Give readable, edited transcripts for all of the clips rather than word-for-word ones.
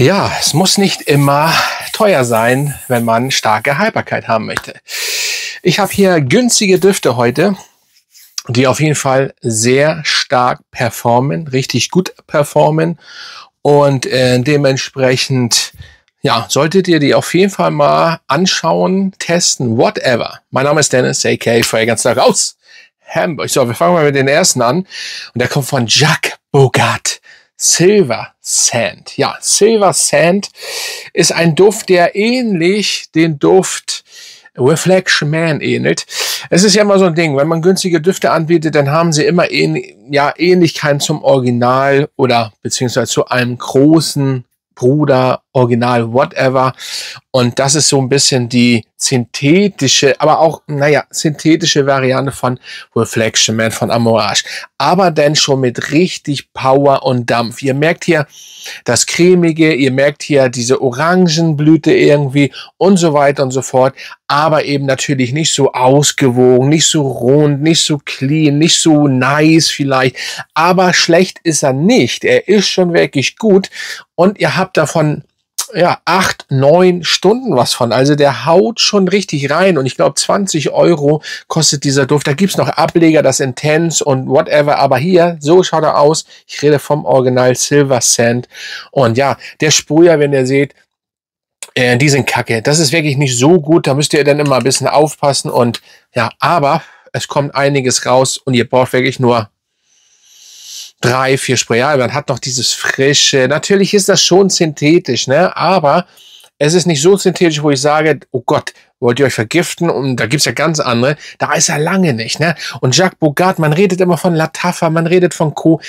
Ja, es muss nicht immer teuer sein, wenn man starke Haltbarkeit haben möchte. Ich habe hier günstige Düfte heute, die auf jeden Fall sehr stark performen, richtig gut performen und dementsprechend, ja, solltet ihr die auf jeden Fall mal anschauen, testen, whatever. Mein Name ist Dennis, aka Fragrance Tag aus Hamburg. So, wir fangen mal mit den ersten an und der kommt von Jacques Bogat. Silver Sand. Ja, Silver Sand ist ein Duft, der ähnlich den Duft Reflection Man ähnelt. Es ist ja immer so ein Ding, wenn man günstige Düfte anbietet, dann haben sie immer Ähnlichkeiten zum Original oder beziehungsweise zu einem großen Bruder, Original, whatever. Und das ist so ein bisschen die synthetische, aber auch, synthetische Variante von Reflection Man von Amouage. Aber dann schon mit richtig Power und Dampf. Ihr merkt hier das Cremige, ihr merkt hier diese Orangenblüte irgendwie und so weiter und so fort. Aber eben natürlich nicht so ausgewogen, nicht so rund, nicht so clean, nicht so nice vielleicht. Aber schlecht ist er nicht. Er ist schon wirklich gut. Und ihr habt davon 8, 9 Stunden was von. Also der haut schon richtig rein. Und ich glaube 20 € kostet dieser Duft. Da gibt's noch Ableger, das Intense und whatever. Aber hier, so schaut er aus. Ich rede vom Original Silver Sand. Und ja, der Sprüher, wenn ihr seht, die sind kacke. Das ist wirklich nicht so gut. Da müsst ihr dann immer ein bisschen aufpassen. Und ja, aber es kommt einiges raus. Und ihr braucht wirklich nur 3, 4 Sprayer. Man hat noch dieses Frische. Natürlich ist das schon synthetisch, ne? Aber es ist nicht so synthetisch, wo ich sage, oh Gott, wollt ihr euch vergiften? Und da gibt's ja ganz andere. Da ist er lange nicht, ne? Und Jacques Bogat, man redet immer von Lattafa, man redet von Co.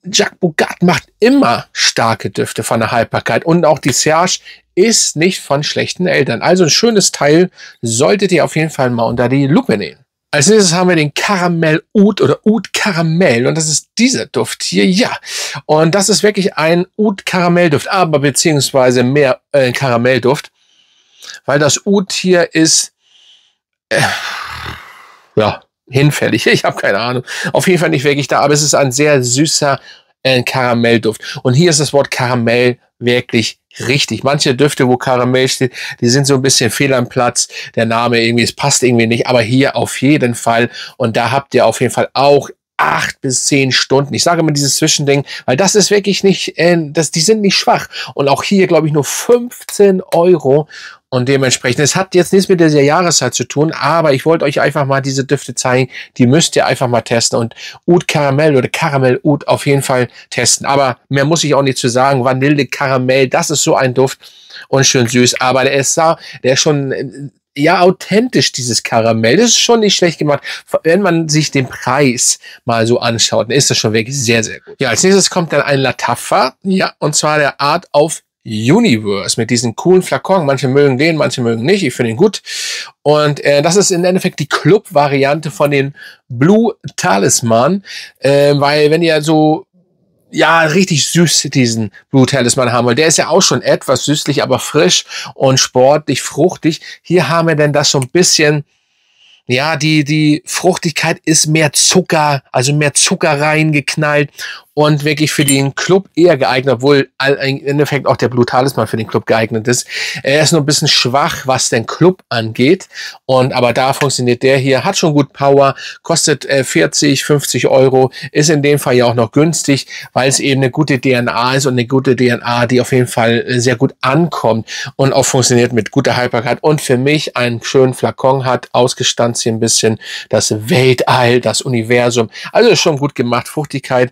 Jacques Bogat macht immer starke Düfte von der Haltbarkeit. Und auch die Serge ist nicht von schlechten Eltern. Also ein schönes Teil solltet ihr auf jeden Fall mal unter die Lupe nehmen. Als nächstes haben wir den Karamell Oud oder Oud Karamell und das ist dieser Duft hier, ja. Und das ist wirklich ein Oud Karamellduft, aber beziehungsweise mehr Karamellduft, weil das Oud hier ist, hinfällig. Ich habe keine Ahnung. Auf jeden Fall nicht wirklich da, aber es ist ein sehr süßer Karamellduft. Und hier ist das Wort Karamell wirklich richtig. Manche Düfte, wo Karamell steht, die sind so ein bisschen fehl am Platz. Der Name irgendwie, es passt irgendwie nicht, aber hier auf jeden Fall. Und da habt ihr auf jeden Fall auch 8 bis 10 Stunden. Ich sage immer dieses Zwischending, weil das ist wirklich nicht, die sind nicht schwach. Und auch hier, glaube ich, nur 15 €. Und dementsprechend, es hat jetzt nichts mit dieser Jahreszeit zu tun, aber ich wollte euch einfach mal diese Düfte zeigen. Die müsst ihr einfach mal testen. Und Oud Karamell oder Karamell Oud auf jeden Fall testen. Aber mehr muss ich auch nicht zu sagen. Vanille, Karamell, das ist so ein Duft und schön süß. Aber der ist schon authentisch, dieses Karamell. Das ist schon nicht schlecht gemacht. Wenn man sich den Preis mal so anschaut, dann ist das schon wirklich sehr, sehr gut. Ja, als nächstes kommt dann ein Lattafa. Ja, und zwar der Art of Universe mit diesen coolen Flakon. Manche mögen den, manche mögen nicht. Ich finde ihn gut. Und das ist im Endeffekt die Club-Variante von den Blue Talisman. Weil wenn ihr so richtig süß diesen Blue Talisman haben wollt. Der ist ja auch schon etwas süßlich, aber frisch und sportlich, fruchtig. Hier haben wir denn das so ein bisschen, die Fruchtigkeit ist mehr Zucker, also mehr Zucker reingeknallt und wirklich für den Club eher geeignet, obwohl im Endeffekt auch der Blue Talisman für den Club geeignet ist. Er ist nur ein bisschen schwach, was den Club angeht. Aber da funktioniert der hier, hat schon gut Power, kostet 40, 50 €, ist in dem Fall ja auch noch günstig, weil es eben eine gute DNA ist und eine gute DNA, die auf jeden Fall sehr gut ankommt und auch funktioniert mit guter Haltbarkeit und für mich einen schönen Flakon hat, ausgestanzt hier ein bisschen das Weltall, das Universum. Also ist schon gut gemacht, Fruchtigkeit.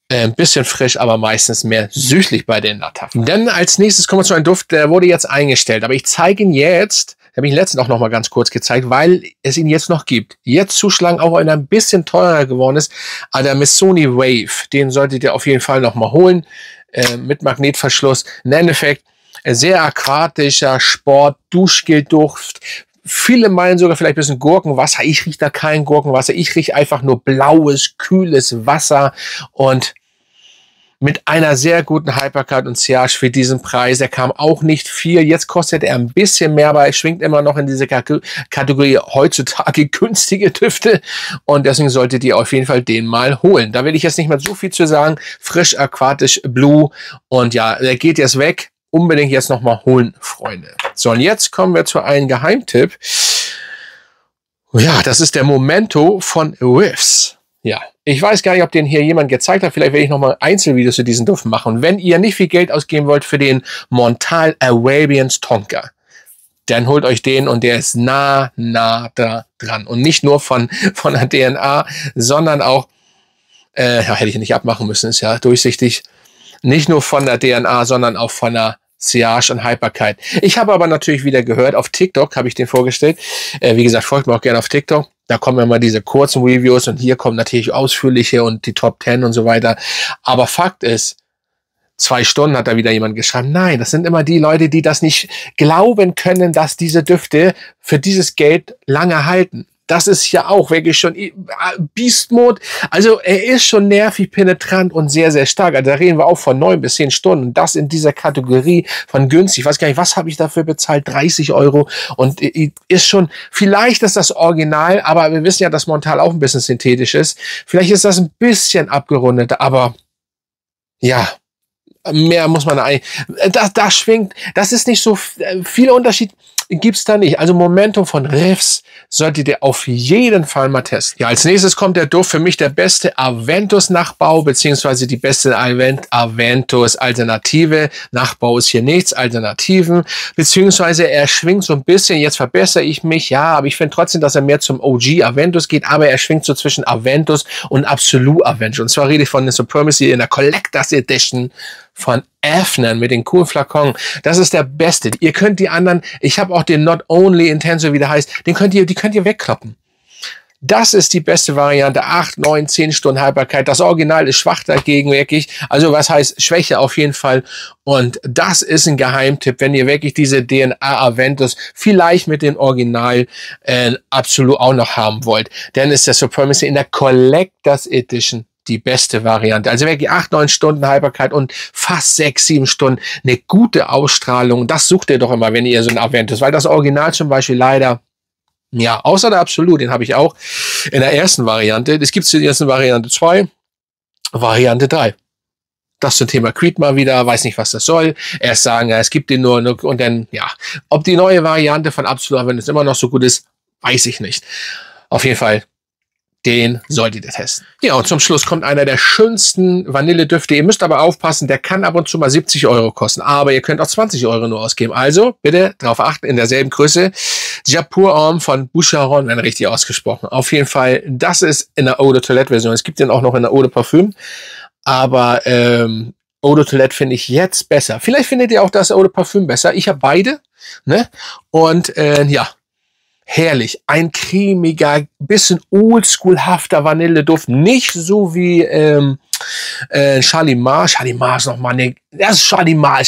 Ein bisschen frisch, aber meistens mehr süßlich bei den Lattafen. Dann als nächstes kommen wir zu einem Duft, der wurde jetzt eingestellt. Aber ich zeige ihn jetzt, habe ich ihn letztens auch noch mal ganz kurz gezeigt, weil es ihn jetzt noch gibt. Jetzt zuschlagen, auch wenn er ein bisschen teurer geworden ist, aber der Missoni Wave, den solltet ihr auf jeden Fall noch mal holen, mit Magnetverschluss. Im Endeffekt sehr aquatischer Sport-Duschgel-Duft. Viele meinen sogar vielleicht ein bisschen Gurkenwasser. Ich rieche da kein Gurkenwasser. Ich rieche einfach nur blaues, kühles Wasser. Und mit einer sehr guten Hypercard und Sillage für diesen Preis. Er kam auch nicht viel. Jetzt kostet er ein bisschen mehr, aber er schwingt immer noch in diese Kategorie heutzutage günstige Düfte. Und deswegen solltet ihr auf jeden Fall den mal holen. Da will ich jetzt nicht mehr so viel zu sagen. Frisch Aquatisch Blue. Und ja, der geht jetzt weg. Unbedingt jetzt nochmal holen, Freunde. So, und jetzt kommen wir zu einem Geheimtipp. Ja, das ist der Momento von Whiffs. Ja, ich weiß gar nicht, ob den hier jemand gezeigt hat. Vielleicht werde ich nochmal Einzelvideos zu diesen Düften machen. Und wenn ihr nicht viel Geld ausgeben wollt für den Montal Arabians Tonka, dann holt euch den und der ist nah da dran. Und nicht nur von der DNA, sondern auch, hätte ich nicht abmachen müssen, ist ja durchsichtig. Nicht nur von der DNA, sondern auch von der Sillage und Hyperkite. Ich habe aber natürlich wieder gehört, auf TikTok habe ich den vorgestellt. Wie gesagt, folgt mir auch gerne auf TikTok. Da kommen immer diese kurzen Reviews und hier kommen natürlich ausführliche und die Top 10 und so weiter. Aber Fakt ist, 2 Stunden hat da wieder jemand geschrieben. Nein, das sind immer die Leute, die das nicht glauben können, dass diese Düfte für dieses Geld lange halten. Das ist ja auch wirklich schon Beast Mode. Also er ist schon nervig, penetrant und sehr, sehr stark. Also da reden wir auch von 9 bis 10 Stunden. Und das in dieser Kategorie von günstig. Ich weiß gar nicht, was habe ich dafür bezahlt? 30 Euro. Und ist schon, vielleicht ist das Original, aber wir wissen ja, dass Montal auch ein bisschen synthetisch ist. Vielleicht ist das ein bisschen abgerundet, aber ja, mehr muss man eigentlich. Da schwingt, das ist nicht so viel Unterschied. Gibt's da nicht. Also Momentum von Riffs solltet ihr auf jeden Fall mal testen. Ja, als nächstes kommt der Duft, für mich der beste Aventus-Nachbau, beziehungsweise die beste Aventus-Alternative. Nachbau ist hier nichts, Alternativen, beziehungsweise er schwingt so ein bisschen, jetzt verbessere ich mich, ja, aber ich finde trotzdem, dass er mehr zum OG Aventus geht, aber er schwingt so zwischen Aventus und Absolute Aventus. Und zwar rede ich von der Supremacy in der Collectors Edition von Afnan mit den coolen Flakon. Das ist der beste. Ihr könnt die anderen, ich habe auch den Not Only Intenso, wie der heißt, die könnt ihr wegkloppen. Das ist die beste Variante. 8, 9, 10 Stunden Haltbarkeit. Das Original ist schwach dagegen, wirklich. Also was heißt Schwäche auf jeden Fall. Und das ist ein Geheimtipp, wenn ihr wirklich diese DNA Aventus vielleicht mit den Original absolut auch noch haben wollt. Dann ist der Supremacy in der Collectors Edition die beste Variante. Also wirklich 8, 9 Stunden Haltbarkeit und fast 6, 7 Stunden. Eine gute Ausstrahlung. Das sucht ihr doch immer, wenn ihr so ein Aventus. Weil das Original zum Beispiel leider, ja, außer der Absolut, den habe ich auch in der ersten Variante. Es gibt jetzt eine Variante 2, Variante 3. Das zum Thema Creed mal wieder, weiß nicht, was das soll. Erst sagen, ja, es gibt den nur und dann, ja. Ob die neue Variante von Absolut, wenn es immer noch so gut ist, weiß ich nicht. Auf jeden Fall, den solltet ihr testen. Ja, und zum Schluss kommt einer der schönsten Vanilledüfte. Ihr müsst aber aufpassen, der kann ab und zu mal 70 Euro kosten. Aber ihr könnt auch 20 Euro nur ausgeben. Also bitte darauf achten, in derselben Größe. Japur Homme von Boucheron, wenn richtig ausgesprochen. Auf jeden Fall, das ist in der Eau de Toilette Version. Es gibt den auch noch in der Eau de Parfum. Aber Eau de Toilette finde ich jetzt besser. Vielleicht findet ihr auch das Eau de Parfum besser. Ich habe beide. Ne? Und ja, herrlich. Ein cremiger, bisschen oldschoolhafter Vanilleduft. Nicht so wie Shalimar. Shalimar ist nochmal eine... Das ist Shalimar.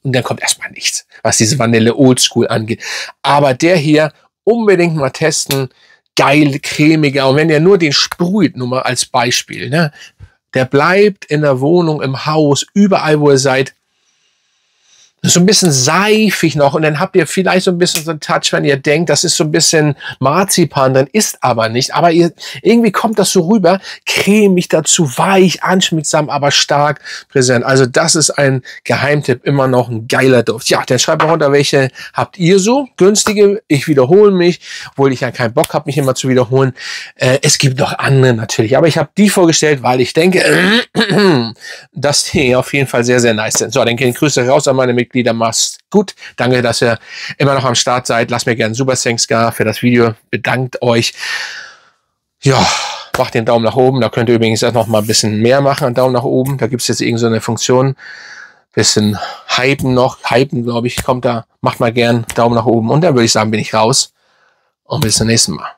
Und dann kommt erstmal nichts, was diese Vanille Oldschool angeht. Aber der hier unbedingt mal testen. Geil, cremiger. Und wenn ihr nur den sprüht, nur mal als Beispiel, ne? Der bleibt in der Wohnung, im Haus, überall, wo ihr seid. So ein bisschen seifig noch und dann habt ihr vielleicht so ein bisschen so einen Touch, wenn ihr denkt, das ist so ein bisschen Marzipan, dann ist aber nicht. Aber irgendwie kommt das so rüber, cremig dazu, weich, anschmiegsam, aber stark präsent. Also das ist ein Geheimtipp, immer noch ein geiler Duft. Ja, dann schreibt mal runter, welche habt ihr so? Günstige, ich wiederhole mich, obwohl ich ja keinen Bock habe, mich immer zu wiederholen. Es gibt noch andere natürlich, aber ich habe die vorgestellt, weil ich denke, dass die auf jeden Fall sehr, sehr nice sind. So, dann gehen Grüße raus an meine Mitglieder. Mach's gut. Danke, dass ihr immer noch am Start seid. Lasst mir gerne einen Super Thanks da für das Video. Bedankt euch. Ja, macht den Daumen nach oben. Da könnt ihr übrigens auch noch mal ein bisschen mehr machen an Daumen nach oben. Da gibt es jetzt irgend so eine Funktion. Bisschen hypen noch. Hypen, glaube ich, kommt da. Macht mal gern Daumen nach oben. Und dann würde ich sagen, bin ich raus. Und bis zum nächsten Mal.